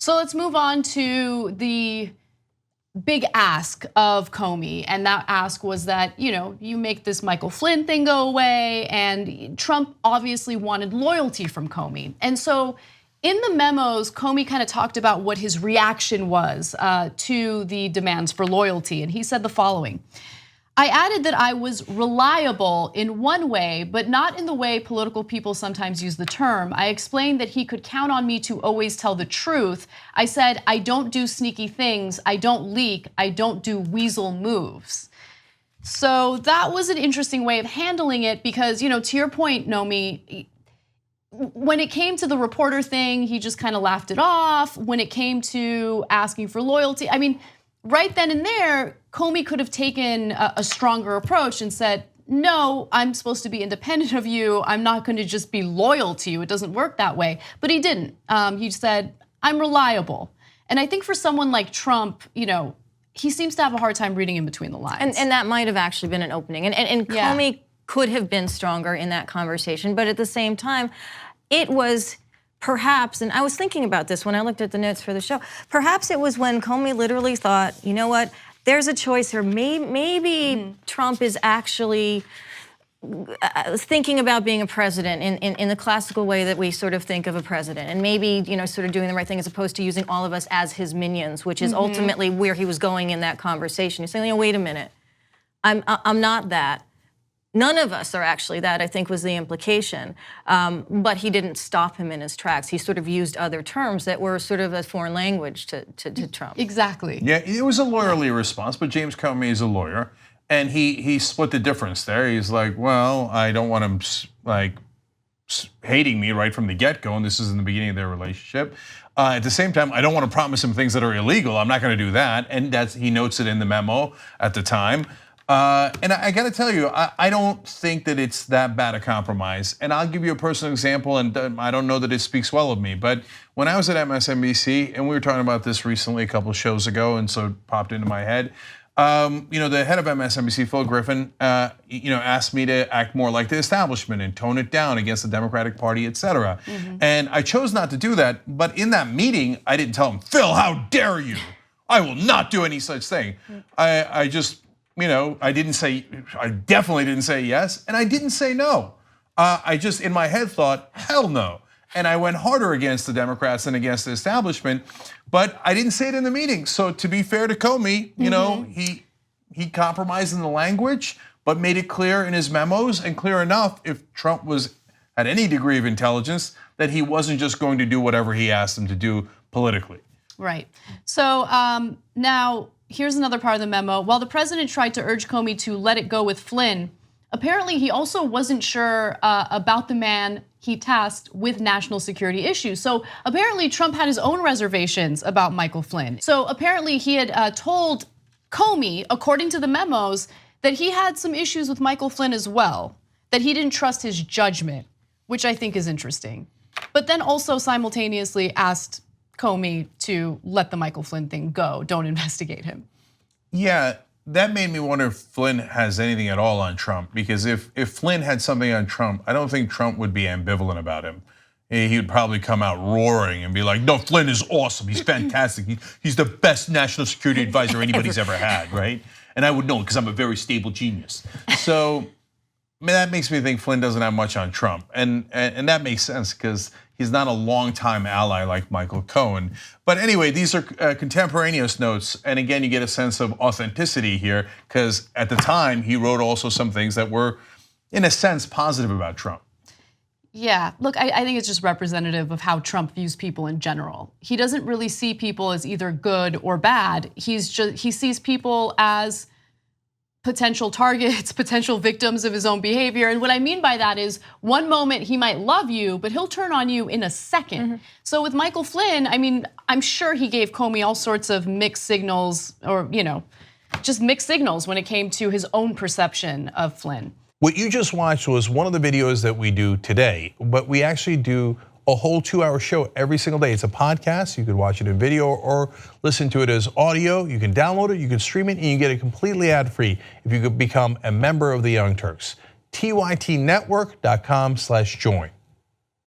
So let's move on to the big ask of Comey, and that ask was that, you make this Michael Flynn thing go away, and Trump obviously wanted loyalty from Comey. And so in the memos, Comey kind of talked about what his reaction was to the demands for loyalty, and he said the following: I added that I was reliable in one way, but not in the way political people sometimes use the term. I explained that he could count on me to always tell the truth. I said, I don't do sneaky things, I don't leak, I don't do weasel moves. So that was an interesting way of handling it because, to your point, Nomi, when it came to the reporter thing, he just kind of laughed it off. When it came to asking for loyalty, right then and there, Comey could have taken a stronger approach and said, no, I'm supposed to be independent of you. I'm not going to just be loyal to you. It doesn't work that way. But he didn't. He said, I'm reliable. And I think for someone like Trump, he seems to have a hard time reading in between the lines. And that might have actually been an opening. And Comey could have been stronger in that conversation. But at the same time, it was perhaps, and I was thinking about this when I looked at the notes for the show, perhaps it was when Comey literally thought, you know what, there's a choice here. Maybe Trump is actually thinking about being a president in the classical way that we sort of think of a president, and maybe sort of doing the right thing as opposed to using all of us as his minions, which is ultimately where he was going in that conversation. He's saying, wait a minute, I'm not that. None of us are actually that, I think was the implication. But he didn't stop him in his tracks. He sort of used other terms that were sort of a foreign language to Trump. Exactly. Yeah, it was a lawyerly response, but James Comey is a lawyer. And he split the difference there. He's like, well, I don't want him hating me right from the get-go, and this is in the beginning of their relationship. At the same time, I don't want to promise him things that are illegal. I'm not going to do that. And he notes it in the memo at the time. And I got to tell you, I don't think that it's that bad a compromise. And I'll give you a personal example, and I don't know that it speaks well of me, but when I was at MSNBC, and we were talking about this recently a couple of shows ago, and so it popped into my head. The head of MSNBC, Phil Griffin, asked me to act more like the establishment and tone it down against the Democratic Party, et cetera. And I chose not to do that. But in that meeting, I didn't tell him, Phil, how dare you? I will not do any such thing. I just, I definitely didn't say yes, and I didn't say no. I just, in my head, thought, hell no. And I went harder against the Democrats than against the establishment, but I didn't say it in the meeting. So to be fair to Comey, he compromised in the language, but made it clear in his memos, and clear enough if Trump had any degree of intelligence, that he wasn't just going to do whatever he asked him to do politically. Right. So now here's another part of the memo. While the president tried to urge Comey to let it go with Flynn, apparently he also wasn't sure about the man he tasked with national security issues. So apparently Trump had his own reservations about Michael Flynn. So apparently he had told Comey, according to the memos, that he had some issues with Michael Flynn as well, that he didn't trust his judgment, which I think is interesting. But then also simultaneously asked Comey to let the Michael Flynn thing go, don't investigate him. Yeah, that made me wonder if Flynn has anything at all on Trump, because if Flynn had something on Trump, I don't think Trump would be ambivalent about him. He would probably come out roaring and be like, no, Flynn is awesome, he's fantastic, he's the best national security advisor anybody's ever had, right? And I would know because I'm a very stable genius. So that makes me think Flynn doesn't have much on Trump. And that makes sense because he's not a longtime ally like Michael Cohen. But anyway, these are contemporaneous notes. And again, you get a sense of authenticity here because at the time he wrote also some things that were, in a sense, positive about Trump. Yeah, look, I think it's just representative of how Trump views people in general. He doesn't really see people as either good or bad. He sees people as potential targets, potential victims of his own behavior. And what I mean by that is one moment he might love you, but he'll turn on you in a second. So with Michael Flynn, I'm sure he gave Comey all sorts of mixed signals or, just mixed signals when it came to his own perception of Flynn. What you just watched was one of the videos that we do today, but we actually do a whole 2-hour show every single day. It's a podcast. You could watch it in video or listen to it as audio. You can download it, you can stream it, and you get it completely ad-free if you could become a member of the Young Turks. TYTnetwork.com/join.